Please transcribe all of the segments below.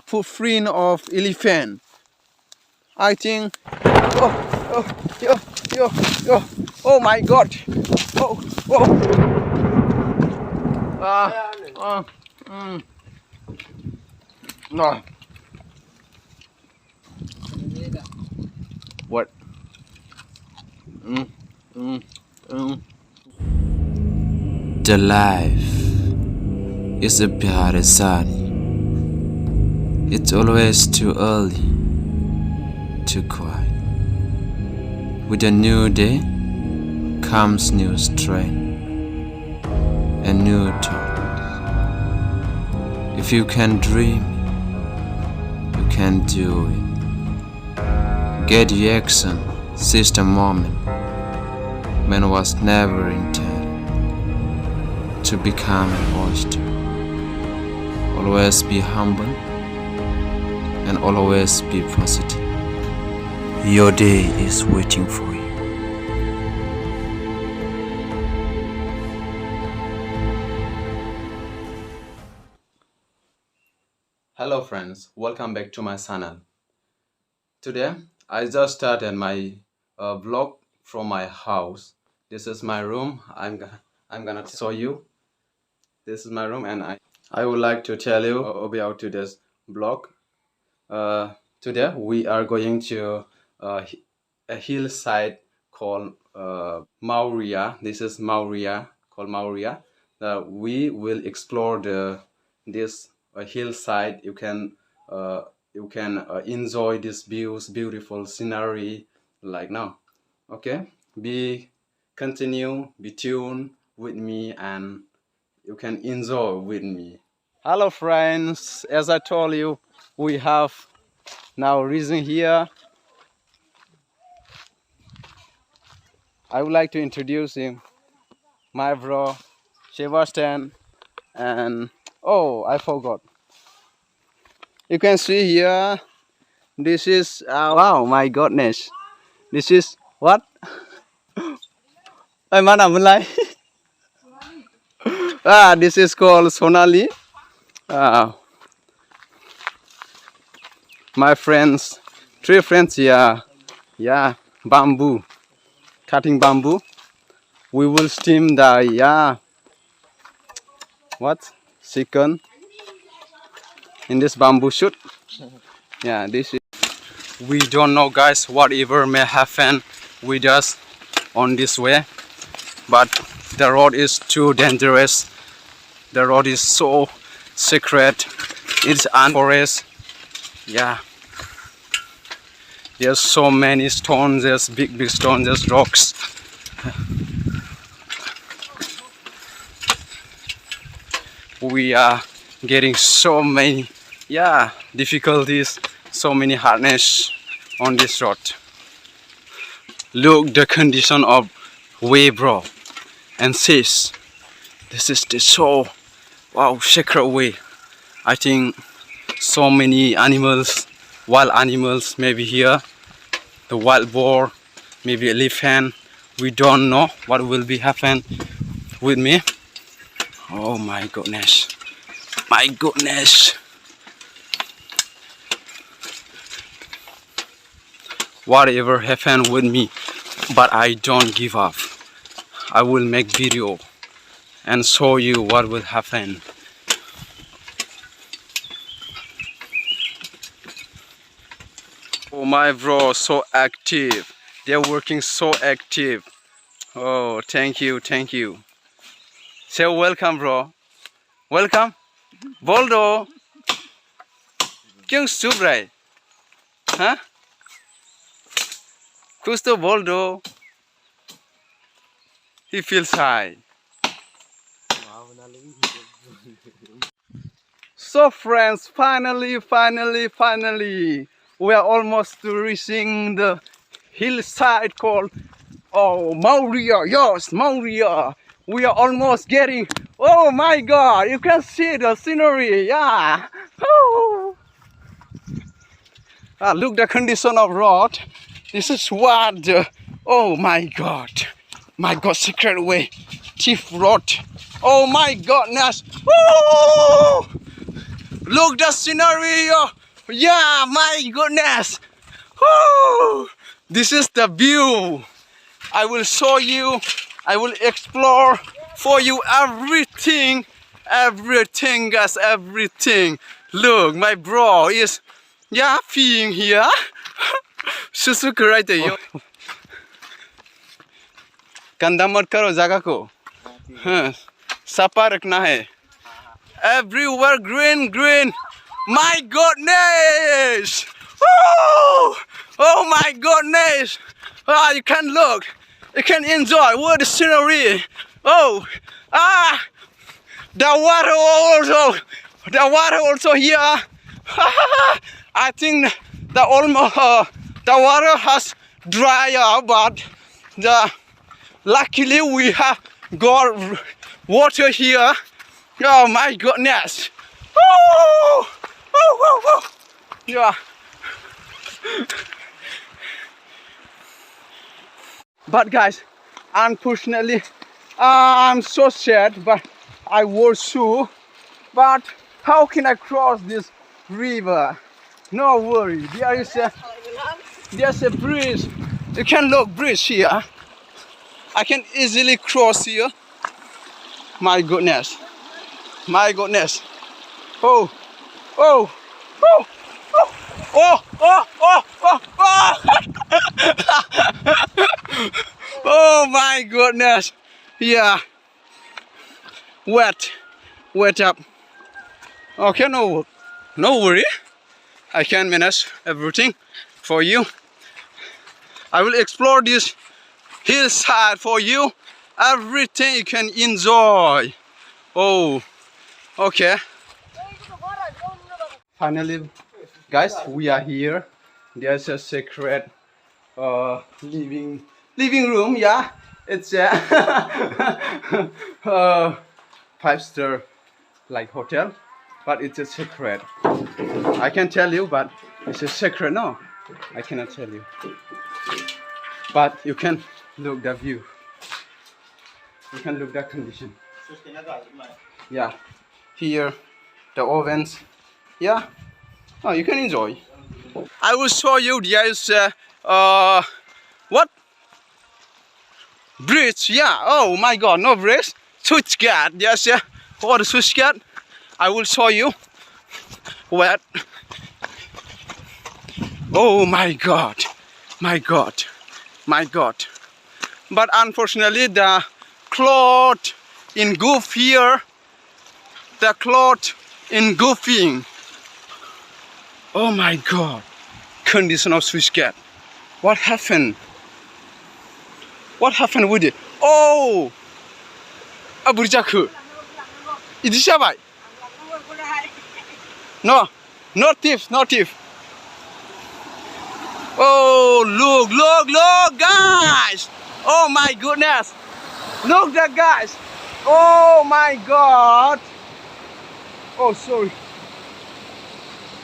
footprint of elephant. I think. Oh my God! No. What? The life is a bad sun. It's always too early to cry. With a new day comes new strength and new thoughts. If you can dream, you can do it. Get the action, seize the moment. Man was never intended to become an oyster. Always be humble and always be positive. Your day is waiting for you. Hello friends, welcome back to my channel. Today I just started my vlog from my house. This is my room. I'm gonna show you. This is my room, and I would like to tell you about today's vlog. Today we are going to a hillside called MAORYA. This is MAORYA, called MAORYA. We will explore this hillside. You can enjoy these views, beautiful scenery like now. Okay, be tuned with me, and you can enjoy with me. Hello friends, as I told you, we have now risen here. I would like to introduce him, my bro Sebastian, and oh, I forgot. You can see here, this is wow, my goodness, this is what? This is called Sonali. My friends, 3 friends here. Yeah, bamboo, cutting bamboo. We will steam the chicken in this bamboo shoot. Yeah, this is. We don't know, guys, whatever may happen with us on this way, but the road is too dangerous. The road is so secret. It's a forest. Yeah, there's so many stones. There's big stones. There's rocks. We are getting so many difficulties, so many hardness on this road. Look the condition of way, bro, and sis, this is the so secret way. I think so many animals, wild animals, maybe here, the wild boar, maybe elephant. We don't know what will be happen with me. Oh my goodness, whatever happened with me, but I don't give up. I will make video and show you what will happen. Oh, my bro, so active. They're working so active. Oh, thank you. Say welcome, bro. Welcome. Boldo. Kyung subrai? Huh? Kusto Boldo. He feels shy. So friends, finally, we are almost reaching the hillside called MAORYA. Yes, MAORYA. We are almost getting. Oh my God! You can see the scenery. Yeah. Oh. Look the condition of road. This is what. Oh my God! Secret way, chief road. Oh my goodness! Woo! Look the scenery. Yeah, my goodness. Woo! This is the view. I will show you, I will explore for you everything, guys, everything. Look, my bro is, peeing here. Susuku right there. गंदा मत करो जगह को सफा रखना है everywhere green my goodness oh my goodness you can look you can enjoy what the scenery the water also here I think the water has dried up but luckily we have got water here. Oh my goodness. Yeah. But guys, unfortunately, I'm so sad, but I wore shoe. But how can I cross this river? No worry, there's a bridge. You can look bridge here. I can easily cross here. My goodness. My goodness. Oh my goodness. Yeah. Wet up. Okay, no worry. I can manage everything for you. I will explore this hillside for you. Everything you can enjoy. Oh, okay. Finally, guys, we are here. There's a secret living room. Yeah, it's a 5-star like hotel, but it's a secret. I can tell you, but it's a secret. No, I cannot tell you. But you can look the view. You can look the condition. Yeah, here the ovens. Yeah, oh, you can enjoy. I will show you. There is what bridge? Yeah. Oh my God, no bridge. Switch gate. Yes, yeah. What switch gate? I will show you. What? Oh my God, my God, my God. But unfortunately, the cloth in goof here, the cloth in goofing. Oh my God, condition of switch gate. What happened? What happened with it? Oh, aburjaku. Idi siapa? No, not thief, not thief. Oh, look, guys. Oh my goodness. Look that, guys. Oh my God. Oh, sorry.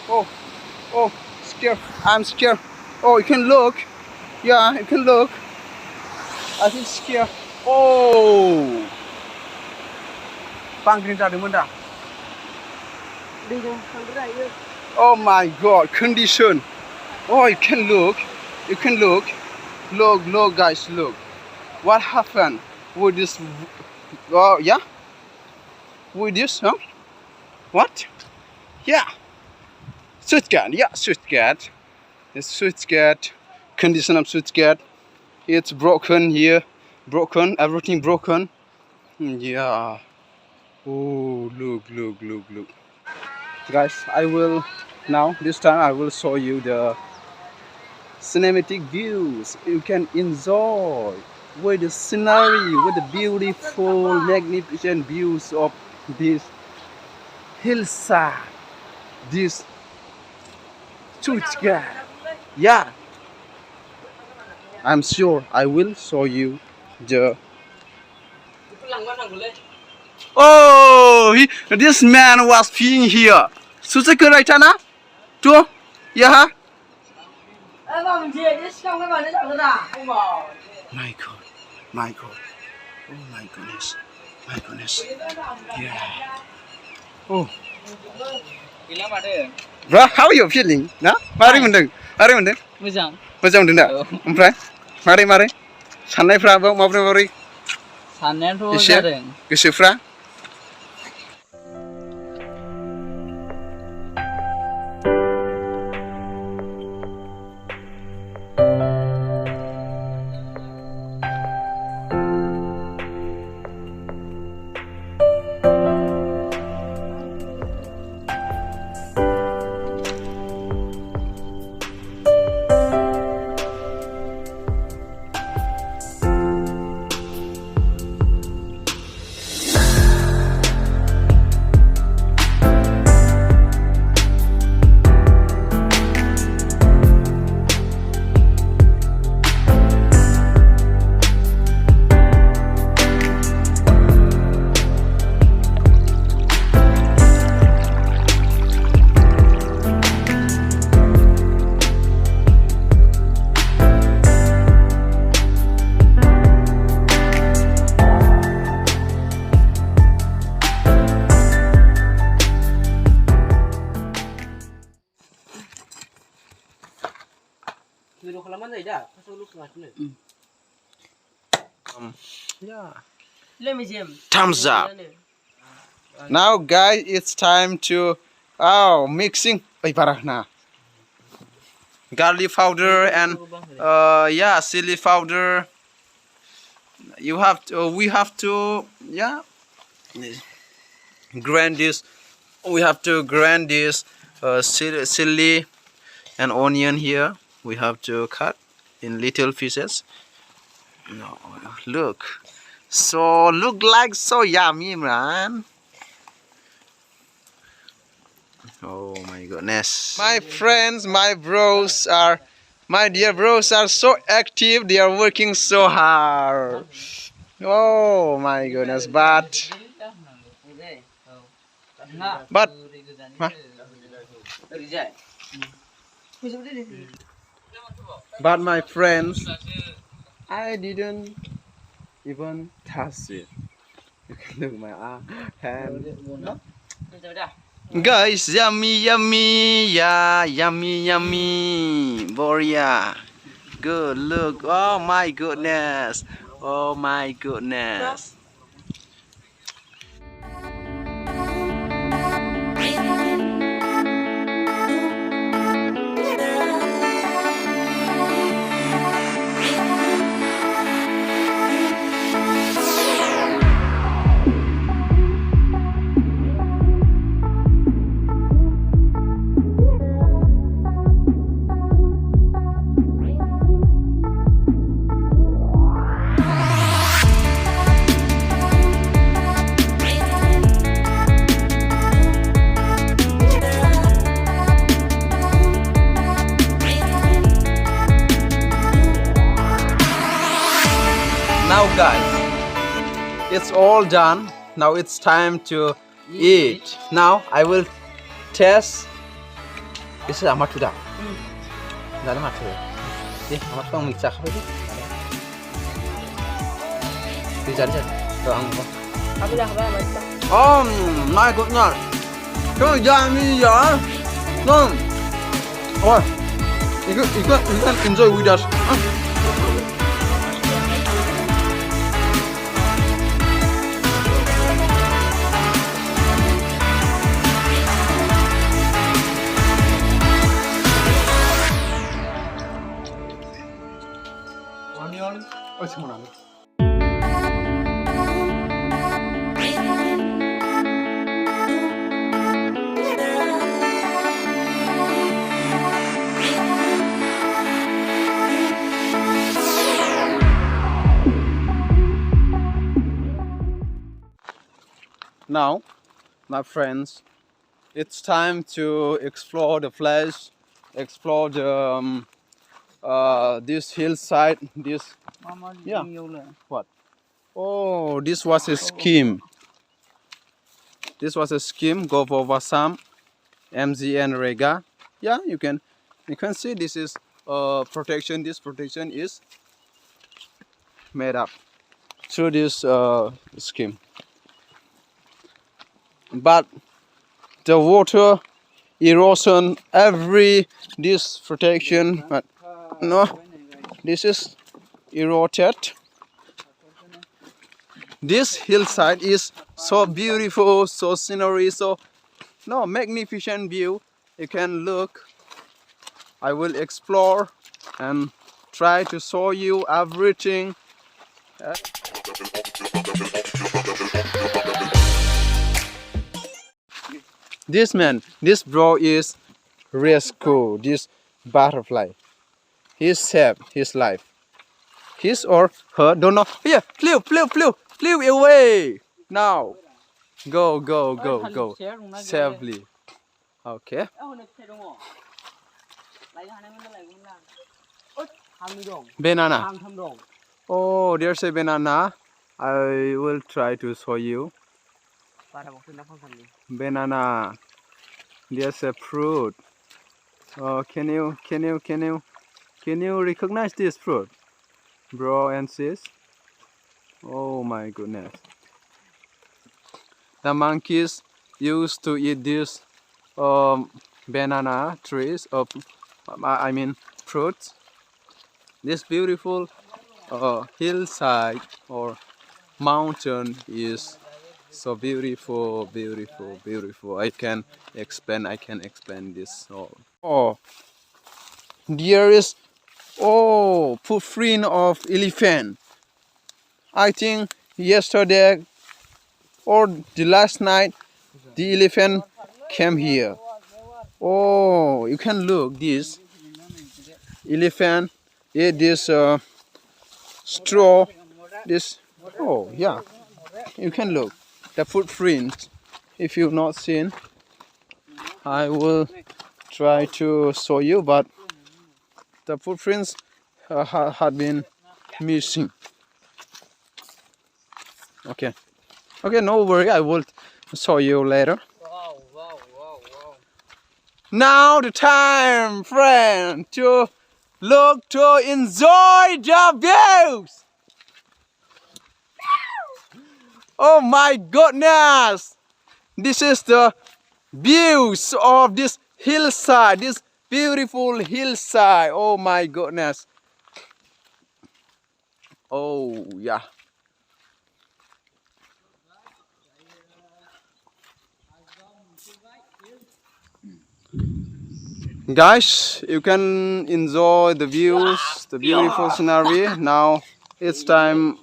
Oh, scared. I'm scared. Oh, you can look. Yeah, you can look. I feel scared. Oh. Oh my God, condition. Oh, you can look. You can look. Look, guys, look. What happened with this? Oh, yeah. With this, huh? What? Yeah. Switchgate. Yeah, switchgate. It's switchgate. Condition of switchgate. It's broken here. Broken. Everything broken. Yeah. Oh, look. Guys, I will now. This time I will show you the cinematic views you can enjoy with the scenery, with the beautiful, magnificent views of this hillside, this switchgate. Yeah, I'm sure I will show you the. Oh, this man was peeing here. Suzuki right now? Too? Yeah. My God. Oh my goodness. Yeah. Oh. Bro, how are you feeling? Nah? Mari mendeng? Mari mendeng? Moजां. Moजां मोनदों दा? ओमफ्राय मारै साननायफ्राबो माबोरै साननायाथ' एसे जादों. गोसोफ्रा Yeah. thumbs up. Now guys, it's time to mixing garlic powder and chili powder. We have to grind this. We have to grind this chili and onion here. We have to cut in little pieces. No, look like so yummy, man. Oh my goodness. My friends, my dear bros are so active. They are working so hard. Oh my goodness. But my friends, I didn't even touch it. You can look my hand. Guys, yummy, yeah, yummy, MAORYA. Good, look. Oh my goodness. Now guys, it's all done. Now it's time to eat. Now I will test. This is amat sudah. Dah amat sudah. Amat kau mixer apa itu? Jadi. Doang. Apa dah apa macam? My goodness. So yummy, yeah. No. Oh. You can enjoy with us. Now, my friends, it's time to explore the place, explore the this hillside. What? Oh, this was a scheme. This was a scheme. Go for Vasam, MZ and Rega. Yeah, you can see this is protection. This protection is made up through this scheme. But the water erosion, every this protection, but no, this is eroded. This hillside is so beautiful, so scenery, so no magnificent view. You can look. I will explore and try to show you everything. This bro is rescue this butterfly. He saved his life. His or her, don't know. Yeah, flew away. Now, go, safely. Okay. Banana. Oh, there's a banana. I will try to show you. Banana. There's a fruit. Oh, can you recognize this fruit, bro and sis? Oh my goodness. The monkeys used to eat this banana trees, I mean fruits. This beautiful hillside or mountain is so beautiful. I can explain this all. Oh, there is footprint of elephant. I think yesterday or the last night the elephant came here. Oh, you can look this elephant ate this straw. This, oh yeah, you can look the footprint. If you've not seen, I will try to show you, but the footprints had been missing. Okay, no worry, I will show you later. Now the time, friend, to look, to enjoy the views. Oh my goodness, this is the views of this hillside, this beautiful hillside. Oh my goodness. Oh yeah. Guys, you can enjoy the views, the beautiful scenery. Now it's time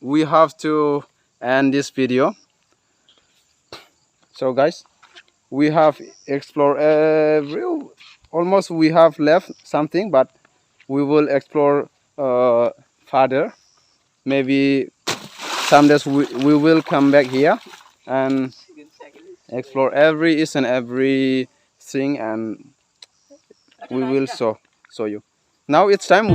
we have to end this video. So guys, we have explored almost we have left something, but we will explore further. Maybe some days we will come back here and explore each and every thing, and we will show you. Now it's time